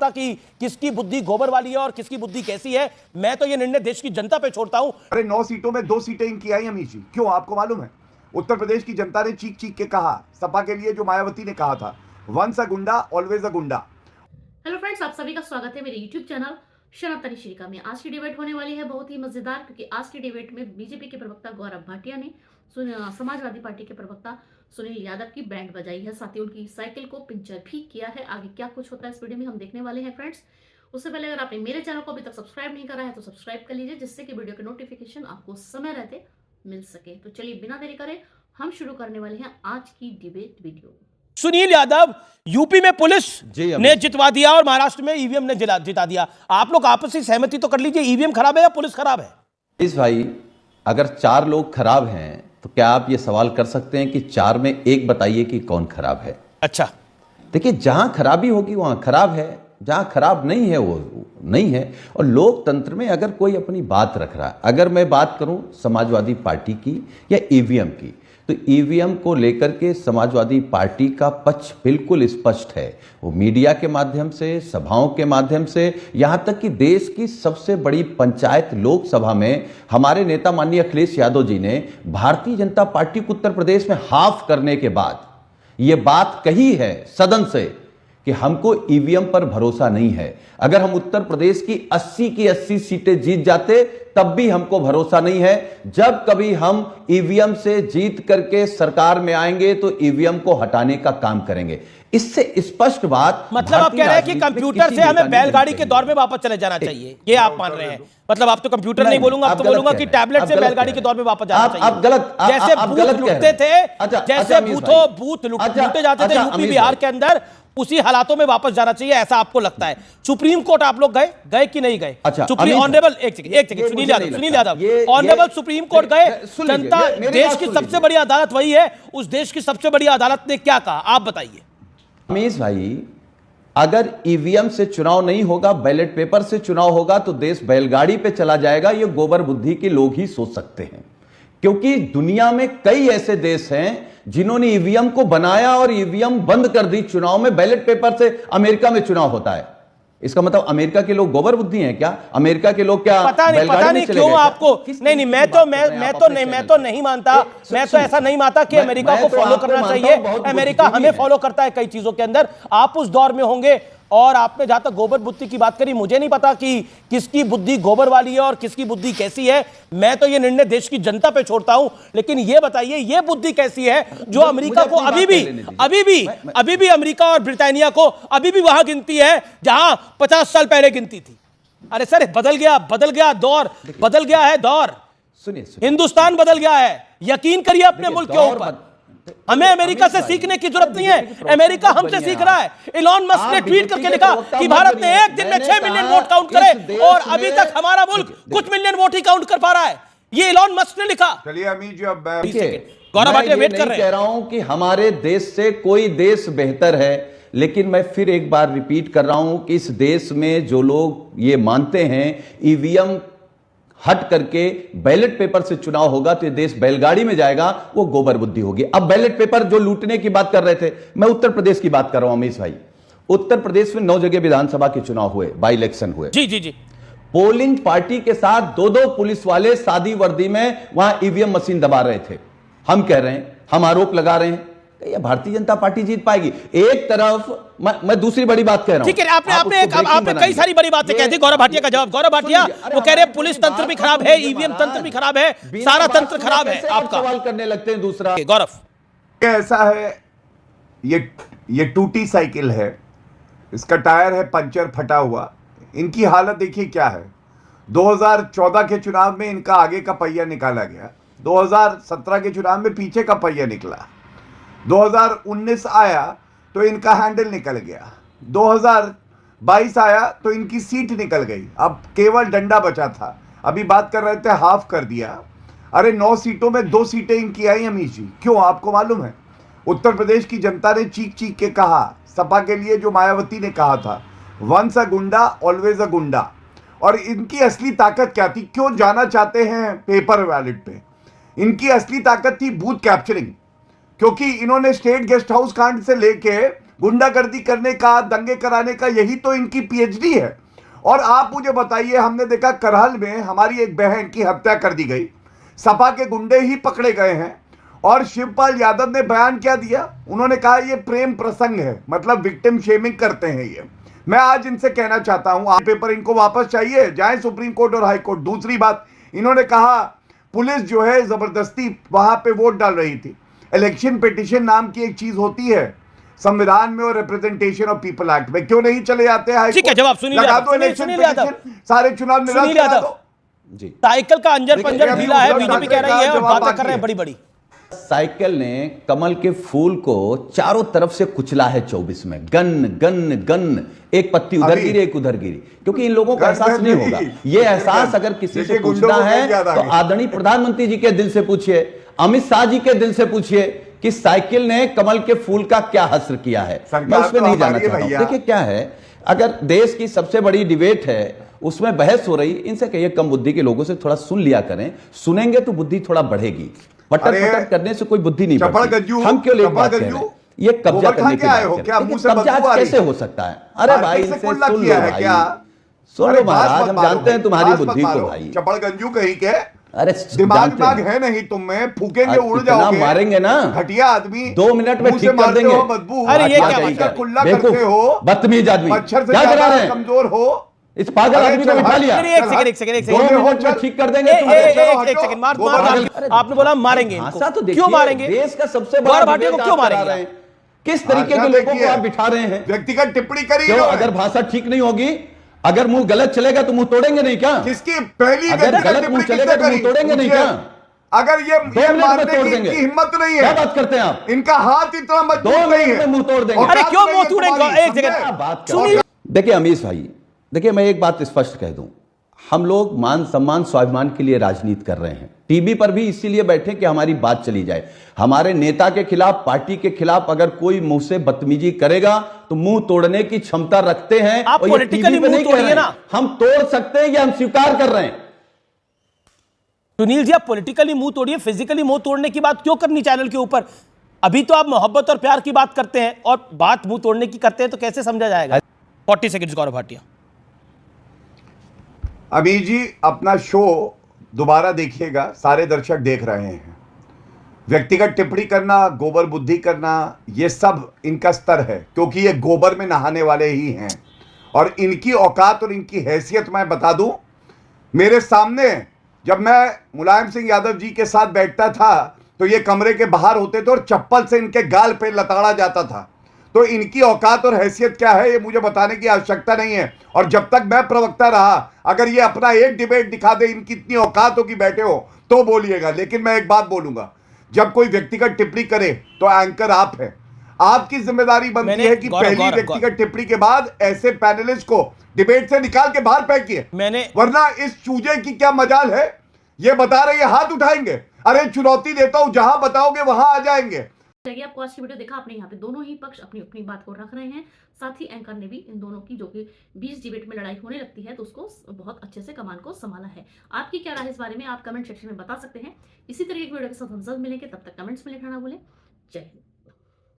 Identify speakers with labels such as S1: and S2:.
S1: पता कि किसकी बुद्धि गोबर वाली है और किसकी बुद्धि कैसी है। मैं तो ये निर्णय देश की जनता पे छोड़ता हूं।
S2: अरे 9 सीटों में 2 सीटें इनकी आई अमीश जी, क्यों आपको मालूम है? उत्तर प्रदेश की जनता ने चीख चीख के कहा, सपा के लिए जो मायावती ने कहा था, वंस अ गुंडा ऑलवेज अ गुंडा।
S3: हेलो फ्रेंड्स, आप सभी का स्वागत है मेरे यूट्यूब चैनल सनातनी श्रीका में। आज की डिबेट होने वाली है बहुत ही मजेदार, क्योंकि आज की डिबेट में बीजेपी के प्रवक्ता गौरव भाटिया ने समाजवादी पार्टी के प्रवक्ता सुनील यादव की बैंड बजाई है, साथ ही उनकी साइकिल को पंचर भी किया है। आगे क्या कुछ होता है इस वीडियो में हम देखने वाले हैं फ्रेंड्स। उससे पहले अगर आपने मेरे चैनल को अभी तक सब्सक्राइब नहीं करा है तो सब्सक्राइब कर लीजिए, जिससे कि वीडियो के नोटिफिकेशन आपको समय रहते मिल सके। तो चलिए बिना देरी करे हम शुरू करने वाले हैं आज की debate video.
S1: Sunil Yadav, UP में पुलिस ने जितवा दिया और महाराष्ट्र में ईवीएम ने जिता दिया। आप लोग आपसी सहमति तो कर लीजिए, ईवीएम खराब है या पुलिस खराब है?
S4: इस भाई, अगर 4 लोग खराब हैं तो क्या आप ये सवाल कर सकते हैं कि 4 में एक बताइए कि कौन खराब है?
S1: अच्छा,
S4: देखिए, जहां खराबी होगी वहां खराब है, जहां खराब नहीं है वो नहीं है। और लोकतंत्र में अगर कोई अपनी बात रख रहा है, अगर मैं बात करूं समाजवादी पार्टी की या ईवीएम की, तो ईवीएम को लेकर के समाजवादी पार्टी का पक्ष बिल्कुल स्पष्ट है। वो मीडिया के माध्यम से, सभाओं के माध्यम से, यहां तक कि देश की सबसे बड़ी पंचायत लोकसभा में हमारे नेता माननीय अखिलेश यादव जी ने भारतीय जनता पार्टी को उत्तर प्रदेश में हाफ करने के बाद ये बात कही है सदन से कि हमको ईवीएम पर भरोसा नहीं है। अगर हम उत्तर प्रदेश की 80 सीटें जीत जाते तब भी हमको भरोसा नहीं है। जब कभी हम ईवीएम से जीत करके सरकार में आएंगे तो ईवीएम को हटाने का काम करेंगे। इससे स्पष्ट बात,
S1: मतलब आप कह रहे हैं कि कंप्यूटर से हमें बैलगाड़ी के दौर में वापस चले जाना चाहिए, ये आप मान रहे हैं? मतलब आप तो कंप्यूटर नहीं बोलूंगा, आप तो बोलूंगा कि टैबलेट से बैलगाड़ी के दौर में वापस जाना चाहिए।
S4: आप गलत,
S1: जैसे बूथ लूटते थे, जैसे बूथ लूटे जाते थे यूपी बिहार के अंदर, उसी हालातों में वापस जाना चाहिए, ऐसा आपको लगता है? सुप्रीम कोर्ट आप लोग गए कि नहीं गए? सुप्रीम ऑनरेबल एक second Sunil Yadav honourable supreme court गए। जनता, देश की सबसे बड़ी अदालत वही है, उस देश की सबसे बड़ी अदालत ने क्या कहा आप बताइए?
S4: रमेश भाई, अगर ईवीएम से चुनाव नहीं होगा, बैलेट पेपर से चुनाव होगा तो देश बैलगाड़ी पे चला जाएगा, ये गोबर बुद्धि के लोग ही सोच सकते हैं। क्योंकि दुनिया में कई ऐसे देश हैं जिन्होंने ईवीएम को बनाया और ईवीएम बंद कर दी। चुनाव में बैलेट पेपर से अमेरिका में चुनाव होता है। इसका मतलब अमेरिका के लोग गोबर बुद्धि हैं क्या? अमेरिका के लोग क्या
S1: पता नहीं क्यों आपको? नहीं, मैं तो नहीं मानता, मैं तो ऐसा नहीं मानता कि अमेरिका को फॉलो करना चाहिए। अमेरिका हमें फॉलो करता है कई चीजों के अंदर। आप उस दौर में होंगे। और आपने जहां तक गोबर बुद्धि की बात करी, मुझे नहीं पता कि किसकी बुद्धि गोबर वाली है और किसकी बुद्धि कैसी है। मैं तो ये निर्णय देश की जनता पे छोड़ता हूं। लेकिन ये बताइए, ये बुद्धि कैसी है जो अमेरिका को अभी भी अमेरिका और ब्रिटानिया को अभी भी वहां गिनती है जहां 50 साल पहले गिनती थी? अरे सर, बदल गया दौर, बदल गया है दौर।
S4: सुनिए,
S1: हिंदुस्तान बदल गया है। यकीन करिए अपने मुल्क के ऊपर। हमें अमेरिका से सीखने की जरूरत नहीं है, अमेरिका हमसे सीख रहा है। इलॉन मस्क ने ट्वीट करके लिखा कि भारत ने एक दिन में 6 मिलियन वोट काउंट करे, और अभी तक हमारा मुल्क कुछ मिलियन वोट ही काउंट कर पा रहा है। ये इलॉन मस्क ने लिखा।
S2: चलिए अमीश जी, अब
S1: गौरव भाटिया वेट कर रहे हैं।
S4: कह रहा हूं कि हमारे देश से कोई देश बेहतर है, लेकिन मैं फिर एक बार रिपीट कर रहा हूं कि इस देश में जो लोग ये मानते हैं ईवीएम हट करके बैलेट पेपर से चुनाव होगा तो ये देश बैलगाड़ी में जाएगा, वो गोबर बुद्धि होगी। अब बैलेट पेपर जो लूटने की बात कर रहे थे, मैं उत्तर प्रदेश की बात कर रहा हूं अमीश भाई। उत्तर प्रदेश में 9 जगह विधानसभा के चुनाव हुए, बाई इलेक्शन हुए।
S1: जी।
S4: पोलिंग पार्टी के साथ 2-2 पुलिस वाले सादी वर्दी में वहां ईवीएम मशीन दबा रहे थे। हम कह रहे हैं, हम आरोप लगा रहे हैं, ये भारतीय जनता पार्टी जीत पाएगी। एक तरफ मैं दूसरी बड़ी बात कह रहा हूं।
S1: ठीक है, आपने कई सारी बड़ी बातें कह दी। गौरव भाटिया का जवाब, गौरव भाटिया वो कह रहे हैं पुलिस तंत्र भी खराब है, ईवीएम तंत्र भी खराब है, सारा तंत्र खराब है। आपका
S4: सवाल करने लगते हैं दूसरा।
S1: गौरव,
S2: ऐसा है, ये टूटी साइकिल है, इसका टायर है पंचर फटा हुआ। इनकी हालत देखिए क्या है। 2014 के चुनाव में इनका आगे का पहिया निकाला गया, 2017 के चुनाव में पीछे का पहिया निकला, 2019 आया तो इनका हैंडल निकल गया, 2022 आया तो इनकी सीट निकल गई, अब केवल डंडा बचा था। अभी बात कर रहे थे हाफ कर दिया। अरे 9 सीटों में 2 सीटें इनकी आई अमीश जी, क्यों आपको मालूम है? उत्तर प्रदेश की जनता ने चीख चीख के कहा, सपा के लिए जो मायावती ने कहा था, वंस अ गुंडा ऑलवेज अ गुंडा। और इनकी असली ताकत क्या थी? क्यों जाना चाहते हैं पेपर बैलेट पे? इनकी असली ताकत थी बूथ कैप्चरिंग, क्योंकि इन्होंने स्टेट गेस्ट हाउस कांड से लेके गुंडागर्दी करने का, दंगे कराने का, यही तो इनकी पीएचडी है। और आप मुझे बताइए, हमने देखा करहल में हमारी एक बहन की हत्या कर दी गई, सपा के गुंडे ही पकड़े गए हैं। और शिवपाल यादव ने बयान क्या दिया, उन्होंने कहा ये प्रेम प्रसंग है, मतलब विक्टिम शेमिंग करते हैं ये। मैं आज इनसे कहना चाहता हूं, आज पेपर इनको वापस चाहिए, जाए सुप्रीम कोर्ट और हाई कोर्ट। दूसरी बात, इन्होंने कहा पुलिस जो है जबरदस्ती वहां पे वोट डाल रही थी। इलेक्शन पिटिशन नाम की एक चीज होती है संविधान में और रिप्रेजेंटेशन ऑफ पीपल एक्ट में, क्यों नहीं चले जाते हैं?
S1: ठीक है, जवाब सुनील यादव,
S2: सारे चुनाव
S1: सुनील यादव जी। साइकिल का अंजर पंजर ढीला है, बीजेपी कह रही है और बातें कर रहे हैं बड़ी बड़ी।
S4: साइकिल ने कमल के फूल को चारों तरफ से कुचला है 24 में, गन गन गन, एक पत्ती उधर गिरी एक उधर गिरी, क्योंकि इन लोगों को एहसास नहीं होगा। ये एहसास अगर किसी से पूछना है तो आदरणीय प्रधानमंत्री जी के दिल से पूछिए, अमित शाह जी के दिल से पूछिए कि साइकिल ने कमल के फूल का क्या हस्र किया है। मैं उसमें नहीं जाना चाहता हूं। देखिए क्या है, अगर देश की सबसे बड़ी डिबेट है उसमें बहस हो रही, इनसे कहिए कम बुद्धि के लोगों से थोड़ा सुन लिया करें, सुनेंगे तो बुद्धि थोड़ा बढ़ेगी। पटक पटक करने से कोई बुद्धि नहीं बढ़ती। हम क्यों लेट बात कर रहे हैं? ये कब्जा करने की बात कर रहे हैं। कब्जा आज कैसे हो सकता है? अरे भाई इनसे सुन लो भाई, सुन लो महाराज, हम जानते हैं तुम्हारी बुद्धि को भाई।
S2: चपड़गंजू कहीं के,
S4: अरे
S2: दिमाग है नहीं तुम में, फूकेंगे उड़ जाओगे,
S4: मारेंगे ना
S2: घटिया आदमी,
S4: 2 मिनट में ठीक कर देंगे।
S2: बदबू,
S1: अरे ये क्या
S2: कुल्ला करते हो,
S4: बदतमीज आदमी,
S2: मच्छर से
S4: क्या करा रहे हैं?
S2: कमजोर हो,
S4: इस पागल आदमी को बिठा लिया।
S1: एक सेकंड
S4: 2 मिनट में ठीक कर देंगे।
S1: एक सेकंड, आपने बोला मारेंगे इनको,
S4: तो
S1: क्यों मारेंगे?
S4: देश का सबसे बड़ा
S1: भाटिया को क्यों मारेंगे?
S4: किस तरीके के लोगों को आप बिठा रहे हैं?
S2: व्यक्तिगत टिप्पणी करी,
S4: अगर भाषा ठीक नहीं होगी, अगर मुंह गलत चलेगा तो मुंह तोड़ेंगे नहीं क्या?
S2: किसकी पहली
S4: अगर गलत मुंह चलेगा तो मुंह तोड़ेंगे नहीं क्या?
S2: अगर ये
S4: 2 मिनट में तोड़ देंगे,
S2: हिम्मत नहीं है।
S4: क्या बात करते हैं आप?
S2: इनका हाथ इतना मजबूत
S4: 2
S2: नहीं
S4: मिनट
S2: है,
S4: में मुंह तोड़ देंगे।
S1: अरे क्यों मुंह तोड़ेंगे? एक सेकंड,
S4: देखिए अमीश भाई, देखिए मैं एक बात स्पष्ट कह दूं, हम लोग मान सम्मान स्वाभिमान के लिए राजनीति कर रहे हैं। टीवी पर भी इसीलिए बैठे कि हमारी बात चली जाए। हमारे नेता के खिलाफ, पार्टी के खिलाफ अगर कोई मुंह से बदतमीजी करेगा तो मुंह तोड़ने की क्षमता रखते हैं।
S1: आप पॉलिटिकली मुंह तोड़िए ना,
S4: हम तोड़ सकते हैं, ये हम स्वीकार कर रहे हैं।
S1: सुनील जी, आप पॉलिटिकली मुंह तोड़िए, फिजिकली मुंह तोड़ने की बात क्यों करनी चैनल के ऊपर? अभी तो आप मोहब्बत और प्यार की बात करते हैं और बात मुंह तोड़ने की करते हैं, तो कैसे समझा जाएगा? 40 सेकंड गौरव भाटिया।
S2: अभी जी अपना शो दोबारा देखिएगा, सारे दर्शक देख रहे हैं। व्यक्तिगत टिप्पणी करना, गोबर बुद्धि करना, ये सब इनका स्तर है, क्योंकि ये गोबर में नहाने वाले ही हैं। और इनकी औकात और इनकी हैसियत मैं बता दूं, मेरे सामने जब मैं मुलायम सिंह यादव जी के साथ बैठता था तो ये कमरे के बाहर होते थे और चप्पल से इनके गाल पे लताड़ा जाता था। तो इनकी औकात और हैसियत क्या है ये मुझे बताने की आवश्यकता नहीं है। और जब तक मैं प्रवक्ता रहा, अगर ये अपना एक डिबेट दिखा दे इनकी इतनी औकात हो कि बैठे हो तो बोलिएगा। लेकिन मैं एक बात बोलूंगा, जब कोई व्यक्तिगत टिप्पणी करे तो एंकर आप है, आपकी जिम्मेदारी बनती है कि पहली व्यक्तिगत टिप्पणी के बाद ऐसे पैनलिस्ट को डिबेट से निकाल के बाहर फेंकिए, वरना इस चूजे की क्या मजाल है। ये बता रहे हैं हाथ उठाएंगे, अरे चुनौती देता हूं, जहां बताओगे वहां आ जाएंगे।
S3: चलिए, आपको आज की वीडियो देखा आपने, यहाँ पे दोनों ही पक्ष अपनी अपनी बात को रख रहे हैं। साथ ही एंकर ने भी इन दोनों की जो कि बीच डिबेट में लड़ाई होने लगती है तो उसको बहुत अच्छे से कमान को संभाला है। आपकी क्या राय है इस बारे में आप कमेंट सेक्शन में बता सकते हैं। इसी तरह की वीडियो के साथ हम जल्द मिलेंगे, तब तक कमेंट्स में लिखना ना भूलें। जय हिंद।